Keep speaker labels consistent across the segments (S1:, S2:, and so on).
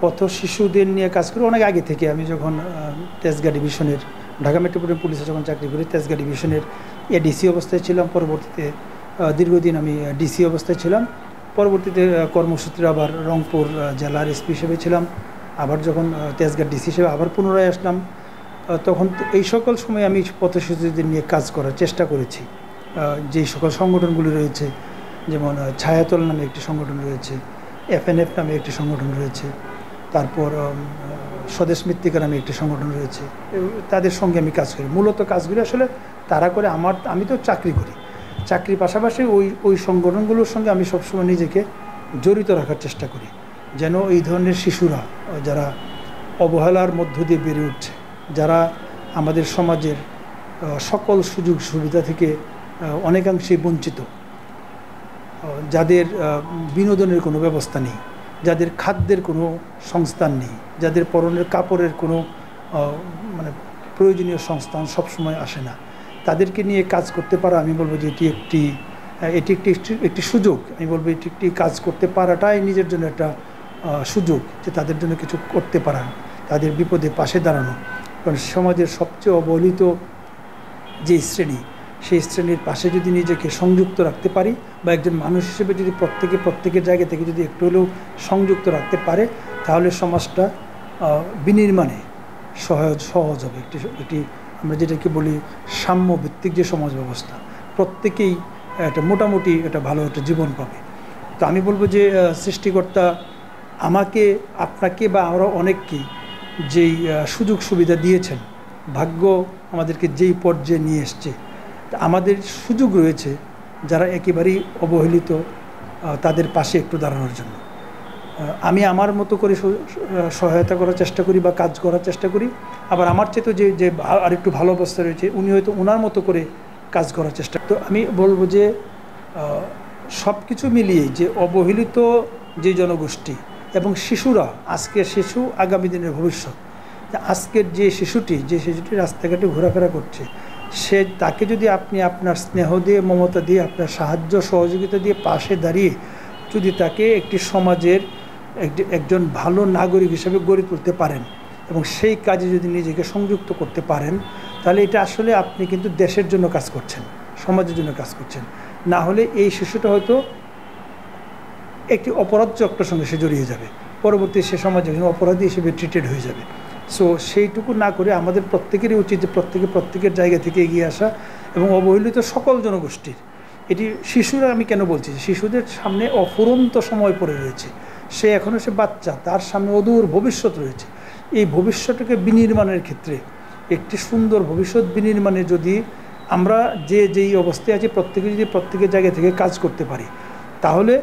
S1: পথ শিশুদের নিয়ে কাজ করি অনেক আগে থেকে। আমি যখন তেজগাঁ ডিভিশনের ঢাকা মেট্রোপলিটন পুলিশে যখন চাকরি করি, তেজগাঁ ডিভিশনের এডিসি অবস্থায় ছিলাম। পরবর্তীতে দীর্ঘদিন আমি ডিসি অবস্থায় ছিলাম। পরবর্তীতে কর্মসূত্রে আবার রংপুর জেলার এসপি হিসেবে ছিলাম। আবার যখন তেজগাঁ ডিসি হিসেবে আবার পুনরায় আসলাম, তখন এই সকল সময় আমি পথশিশুদের নিয়ে কাজ করার চেষ্টা করেছি। যেই সকল সংগঠনগুলি রয়েছে, যেমন ছায়াতল নামে একটি সংগঠন রয়েছে, FNF নামে একটি সংগঠন রয়েছে, তারপর স্বদেশ মৃত্তিকা নামে একটি সংগঠন রয়েছে, তাদের সঙ্গে আমি কাজ করি। মূলত কাজগুলি আসলে তারা করে, আমি তো চাকরি করি, চাকরির পাশাপাশি ওই সংগঠনগুলোর সঙ্গে আমি সবসময় নিজেকে জড়িত রাখার চেষ্টা করি, যেন এই ধরনের শিশুরা যারা অবহেলার মধ্য দিয়ে বেড়ে উঠছে, যারা আমাদের সমাজের সকল সুযোগ সুবিধা থেকে অনেকাংশেই বঞ্চিত, যাদের বিনোদনের কোনো ব্যবস্থা নেই, যাদের খাদ্যের কোনো সংস্থান নেই, যাদের পরনের কাপড়ের কোনো মানে প্রয়োজনীয় সংস্থান সবসময় আসে না, তাদেরকে নিয়ে কাজ করতে পারা, আমি বলবো যে এটি একটি সুযোগ। আমি বলবো এটি একটি কাজ করতে পারাটাই নিজের জন্য একটা সুযোগ, যে তাদের জন্য কিছু করতে পারা, তাদের বিপদে পাশে দাঁড়ানো। কারণ সমাজের সবচেয়ে অবহেলিত যে শ্রেণী, সেই শ্রেণীর পাশে যদি নিজেকে সংযুক্ত রাখতে পারি, বা একজন মানুষ হিসেবে যদি প্রত্যেকের জায়গা থেকে যদি একটু হলেও সংযুক্ত রাখতে পারে, তাহলে সমাজটা বিনির্মাণে সহজ হবে। একটি আমরা যেটাকে বলি সাম্যভিত্তিক যে সমাজ ব্যবস্থা, প্রত্যেকেই একটা মোটামুটি একটা ভালো একটা জীবন পাবে। তো আমি বলবো যে সৃষ্টিকর্তা আমাকে, আপনাকে বা আমরা অনেককেই যেই সুযোগ সুবিধা দিয়েছেন, ভাগ্য আমাদেরকে যেই পর্যায়ে নিয়ে এসছে, আমাদের সুযোগ রয়েছে যারা একেবারেই অবহেলিত, তাদের পাশে একটু দাঁড়ানোর জন্য আমি আমার মতো করে সহায়তা করার চেষ্টা করি বা কাজ করার চেষ্টা করি। আবার আমার চেয়ে যে আরেকটু ভালো অবস্থা রয়েছে, উনি হয়তো ওনার মতো করে কাজ করার চেষ্টা। তো আমি বলবো যে সব কিছু মিলিয়ে যে অবহেলিত যে জনগোষ্ঠী এবং শিশুরা, আজকের শিশু আগামী দিনের ভবিষ্যৎ, আজকের যে শিশুটি রাস্তাঘাটে ঘোরাফেরা করছে, তাকে যদি আপনি আপনার স্নেহ দিয়ে, মমতা দিয়ে, আপনার সাহায্য সহযোগিতা দিয়ে পাশে দাঁড়িয়ে যদি তাকে একটি সমাজের একজন ভালো নাগরিক হিসেবে গড়ে তুলতে পারেন এবং সেই কাজে যদি নিজেকে সংযুক্ত করতে পারেন, তাহলে এটা আসলে আপনি কিন্তু দেশের জন্য কাজ করছেন, সমাজের জন্য কাজ করছেন। না হলে এই শিশুটা হয়তো একটি অপরাধ চক্রের সঙ্গে সে জড়িয়ে যাবে, পরবর্তী সে সমাজে অপরাধী হিসেবে ট্রিটেড হয়ে যাবে। সো সেইটুকু না করে আমাদের প্রত্যেকেরই উচিত যে প্রত্যেকের জায়গা থেকে এগিয়ে আসা এবং অবহেলিত সকল জনগোষ্ঠীর। এটি শিশুরা, আমি কেন বলছি, শিশুদের সামনে অফুরন্ত সময় পড়ে রয়েছে, এখনও সে বাচ্চা, তার সামনে অদূর ভবিষ্যৎ রয়েছে। এই ভবিষ্যৎকে বিনির্মাণের ক্ষেত্রে, একটি সুন্দর ভবিষ্যৎ বিনির্মাণে যদি আমরা যেই অবস্থায় আছি প্রত্যেকে যদি প্রত্যেকের জায়গা থেকে কাজ করতে পারি, তাহলে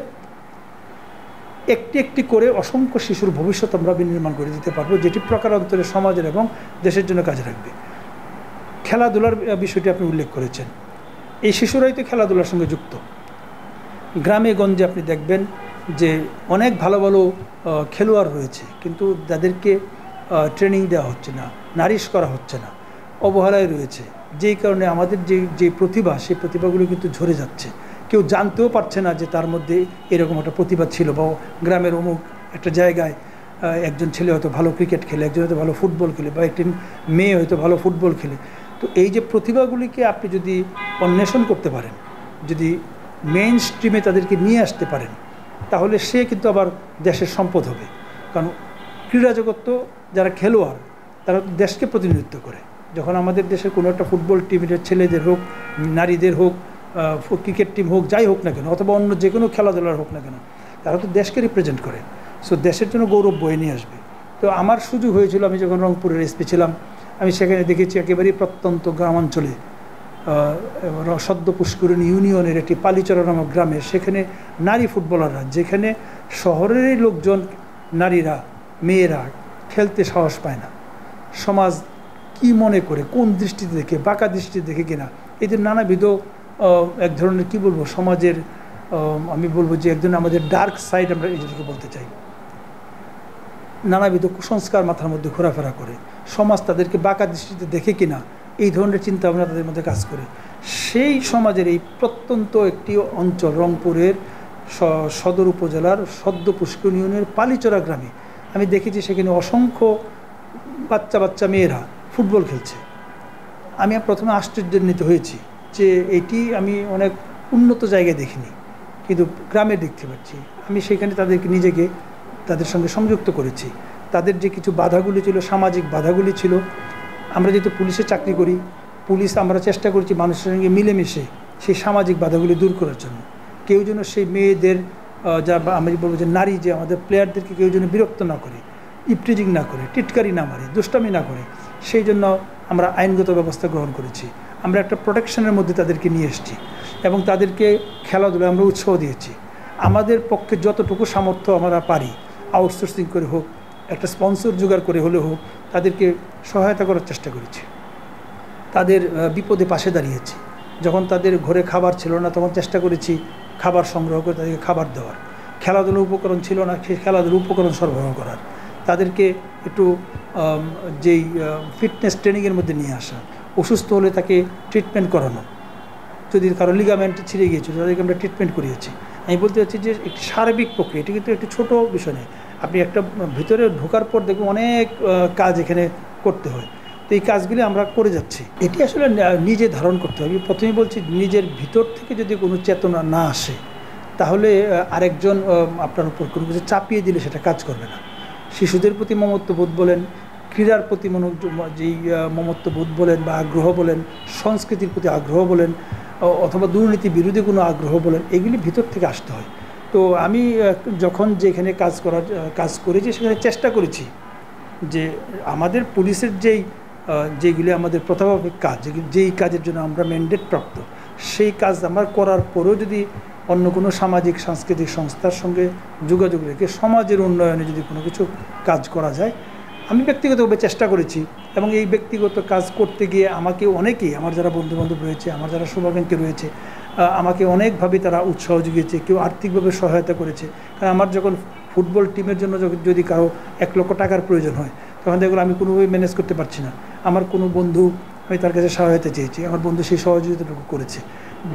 S1: একটি করে অসংখ্য শিশুর ভবিষ্যৎ আমরা বিনির্মাণ করে দিতে পারবো, যেটি প্রকারান্তরে সমাজের এবং দেশের জন্য কাজে রাখবে। খেলাধুলার বিষয়টি আপনি উল্লেখ করেছেন, এই শিশুরাই তো খেলাধুলার সঙ্গে যুক্ত। গ্রামে গঞ্জে আপনি দেখবেন যে অনেক ভালো ভালো খেলোয়াড় রয়েছে, কিন্তু যাদেরকে ট্রেনিং দেওয়া হচ্ছে না, নারিশ করা হচ্ছে না, অবহেলায় রয়েছে, যেই কারণে আমাদের যে প্রতিভা, সেই প্রতিভাগুলো কিন্তু ঝরে যাচ্ছে। কেউ জানতেও পারছে না যে তার মধ্যে এরকম একটা প্রতিভা ছিল, বা গ্রামের অমুক একটা জায়গায় একজন ছেলে হয়তো ভালো ক্রিকেট খেলে, একজন হয়তো ভালো ফুটবল খেলে, বা একটি মেয়ে হয়তো ভালো ফুটবল খেলে। তো এই যে প্রতিভাগুলিকে আপনি যদি অন্বেষণ করতে পারেন, যদি মেইন স্ট্রিমে তাদেরকে নিয়ে আসতে পারেন, তাহলে সে কিন্তু আবার দেশের সম্পদ হবে। কারণ ক্রীড়া জগৎ তো যারা খেলোয়াড়, তারা দেশকে প্রতিনিধিত্ব করে। যখন আমাদের দেশের কোনো একটা ফুটবল টিমের ছেলেদের হোক, নারীদের হোক, ক্রিকেট টিম হোক, যাই হোক না কেন, অথবা অন্য যে কোনো খেলাধুলার হোক না কেন, তারা তো দেশকে রিপ্রেজেন্ট করে। সো দেশের জন্য গৌরব বয়ে নিয়ে আসবে। তো আমার সুযোগ হয়েছিল, আমি যখন রংপুরের এসপি ছিলাম, আমি সেখানে দেখেছি একেবারেই প্রত্যন্ত গ্রামাঞ্চলে সদ্য পুষ্করিণী ইউনিয়নের একটি পালিচরা নামক গ্রামে, সেখানে নারী ফুটবলাররা, যেখানে শহরেরই লোকজন, নারীরা, মেয়েরা খেলতে সাহস পায় না, সমাজ কি মনে করে, কোন দৃষ্টিতে দেখে, বাঁকা দৃষ্টিতে দেখে কিনা, এদের নানাবিধ এক ধরনের কি বলবো, সমাজের আমি বলবো যে একজন আমাদের ডার্ক সাইড আমরা এই জিনিসকে বলতে চাই, নানাবিধ কুসংস্কার মাথার মধ্যে ঘোরাফেরা করে, সমাজ তাদেরকে বাঁকা দৃষ্টিতে দেখে কিনা, এই ধরনের চিন্তাভাবনা তাদের মধ্যে কাজ করে। সেই সমাজের এই প্রত্যন্ত একটি অঞ্চল, রংপুরের সদর উপজেলার সদ্য পুষ্করিণী ইউনিয়নের পালিচরা গ্রামে আমি দেখেছি সেখানে অসংখ্য বাচ্চা বাচ্চা মেয়েরা ফুটবল খেলছে। আমি প্রথমে আশ্চর্যান্বিত হয়েছি যে এটি আমি অনেক উন্নত জায়গায় দেখিনি, কিন্তু গ্রামে দেখতে পাচ্ছি। আমি সেখানে নিজেকে তাদের সঙ্গে সংযুক্ত করেছি। তাদের যে কিছু বাধাগুলি ছিল, সামাজিক বাধাগুলি ছিল, আমরা যেহেতু পুলিশে চাকরি করি, আমরা চেষ্টা করছি মানুষের সঙ্গে মিলেমিশে সেই সামাজিক বাধাগুলি দূর করার জন্য। কেউ যেন সেই মেয়েদের আমি বলবো যে নারী যে আমাদের প্লেয়ারদেরকে কেউ যেন বিরক্ত না করে, ইপটিজিং না করে, টিটকারি না মারে, দুষ্টামি না করে, সেই জন্য আমরা আইনগত ব্যবস্থা গ্রহণ করেছি। আমরা একটা প্রোটেকশনের মধ্যে তাদেরকে নিয়ে এসেছি এবং তাদেরকে খেলাধুলায় আমরা উৎসাহ দিয়েছি। আমাদের পক্ষে যতটুকু সামর্থ্য আমরা পারি, আউটসোর্সিং করে হোক, একটা স্পন্সর জোগাড় করে হলে হোক, তাদেরকে সহায়তা করার চেষ্টা করেছি। তাদের বিপদে পাশে দাঁড়িয়েছি। যখন তাদের ঘরে খাবার ছিল না, তখন চেষ্টা করেছি খাবার সংগ্রহ করে তাদেরকে খাবার দেওয়ার। খেলাধুলার উপকরণ ছিল না, সেই খেলাধুলার উপকরণ সরবরাহ করার। তাদেরকে একটু যেই ফিটনেস ট্রেনিংয়ের মধ্যে নিয়ে আসা, অসুস্থ হলে তাকে ট্রিটমেন্ট করানো, যদি কারো লিগামেন্ট ছিঁড়ে গিয়েছিল তাদেরকে আমরা ট্রিটমেন্ট করিয়েছি। আমি বলতে চাচ্ছি যে একটি সার্বিক প্রক্রিয়া, এটি কিন্তু একটি ছোটো বিষয় নেই। আপনি একটা ভিতরে ঢোকার পর দেখবেন অনেক কাজ এখানে করতে হয়। তো এই কাজগুলি আমরা করে যাচ্ছি। এটি আসলে নিজে ধারণ করতে হবে। প্রথমেই বলছি, নিজের ভিতর থেকে যদি কোনো চেতনা না আসে, তাহলে আরেকজন আপনার উপর কোনো কিছু চাপিয়ে দিলে সেটা কাজ করবে না। শিশুদের প্রতি মমত্ববোধ বলেন, ক্রীড়ার প্রতি যেই মমত্ববোধ বলেন বা আগ্রহ বলেন, সংস্কৃতির প্রতি আগ্রহ বলেন, অথবা দুর্নীতি বিরোধী কোনো আগ্রহ বলেন, এগুলি ভিতর থেকে আসতে হয়। তো আমি যখন যেখানে কাজ করেছি সেখানে চেষ্টা করেছি যে আমাদের পুলিশের যেইগুলি আমাদের প্রথাবাহিক কাজ, যেই কাজের জন্য আমরা ম্যান্ডেট প্রাপ্ত, সেই কাজ আমরা করার পরেও যদি অন্য কোনো সামাজিক সাংস্কৃতিক সংস্থার সঙ্গে যোগাযোগ রেখে সমাজের উন্নয়নে যদি কোনো কিছু কাজ করা যায়, আমি ব্যক্তিগতভাবে চেষ্টা করেছি। এবং এই ব্যক্তিগত কাজ করতে গিয়ে আমাকে অনেকেই, আমার যারা বন্ধুবান্ধব রয়েছে, আমার যারা শুভাকাঙ্ক্ষী রয়েছে, আমাকে অনেকভাবে তারা উৎসাহ জুগিয়েছে, কেউ আর্থিকভাবে সহায়তা করেছে। কারণ আমার যখন ফুটবল টিমের জন্য যদি কারো 1 লক্ষ টাকার প্রয়োজন হয়, তখন দেখুন আমি কোনোভাবে ম্যানেজ করতে পারছি না। আমার কোনো বন্ধু, আমি তার কাছে সহায়তা চেয়েছি, আমার বন্ধু সেই সহযোগিতাটুকু করেছে।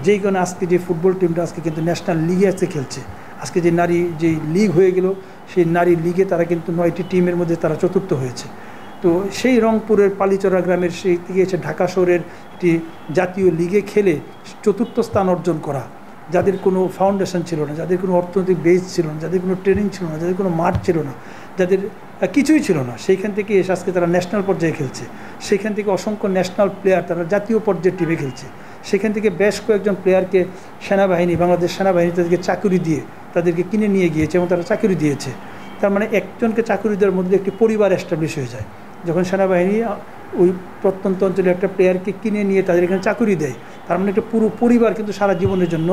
S1: যেই কারণে আজকে যে ফুটবল টিমটা আজকে কিন্তু ন্যাশনাল লিগে আজকে খেলছে, আজকে যে নারী যে লিগ হয়ে গেল, সেই নারী লিগে তারা কিন্তু 9টি টিমের মধ্যে তারা চতুর্থ হয়েছে। তো সেই রংপুরের পালিচরা গ্রামের সেই থেকে এসে ঢাকা শহরের একটি জাতীয় লিগে খেলে চতুর্থ স্থান অর্জন করা, যাদের কোনো ফাউন্ডেশন ছিল না, যাদের কোনো অর্থনৈতিক বেস ছিল না, যাদের কোনো ট্রেনিং ছিল না, যাদের কোনো মাঠ ছিল না, যাদের কিছুই ছিল না, সেইখান থেকে এসে আজকে তারা ন্যাশনাল পর্যায়ে খেলছে। সেখান থেকে অসংখ্য ন্যাশনাল প্লেয়ার তারা জাতীয় পর্যায়ে টিমে খেলছে। সেখান থেকে বেশ কয়েকজন প্লেয়ারকে বাংলাদেশ সেনাবাহিনী তাদেরকে চাকরি দিয়ে তাদেরকে কিনে নিয়ে গিয়েছে এবং তারা চাকরি দিয়েছে। তার মানে একজনকে চাকরি দেওয়ার মধ্যে একটি পরিবার এস্টাবলিশ হয়ে যায়। যখন সেনাবাহিনী ওই প্রত্যন্ত অঞ্চলে একটা প্লেয়ারকে কিনে নিয়ে তাদের এখানে চাকরি দেয়, তার মানে একটা পুরো পরিবার কিন্তু সারা জীবনের জন্য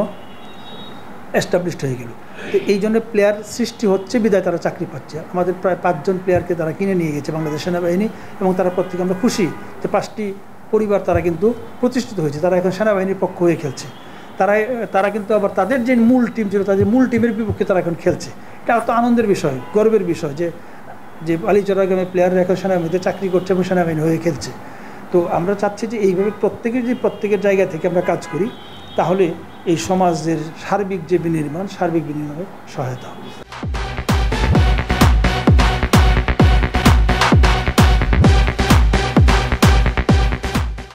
S1: এস্টাবলিশড হয়ে গেল। তো এই জন্য প্লেয়ার সৃষ্টি হচ্ছে বিদায় তারা চাকরি পাচ্ছে। আমাদের প্রায় 5 জন প্লেয়ারকে তারা কিনে নিয়ে গেছে বাংলাদেশ সেনাবাহিনী, এবং তারা প্রত্যেকে আমরা খুশি যে 5টি পরিবার তারা কিন্তু প্রতিষ্ঠিত হয়েছে, তারা এখন সেনাবাহিনীর পক্ষ হয়ে খেলছে। তারা কিন্তু আবার তাদের যে মূল টিম ছিল, তাদের মূল টিমের বিপক্ষে তারা এখন খেলছে। এটা তো আনন্দের বিষয়, গর্বের বিষয় যে বালিচরা গ্রামের প্লেয়াররা এখন সেনাবাহিনীতে চাকরি করছে এবং সেনাবাহিনী হয়ে খেলছে। তো আমরা চাচ্ছি যে এইভাবে প্রত্যেকের জায়গা থেকে আমরা কাজ করি, তাহলে এই সমাজের সার্বিক বিনির্মাণে সহায়তা হবে।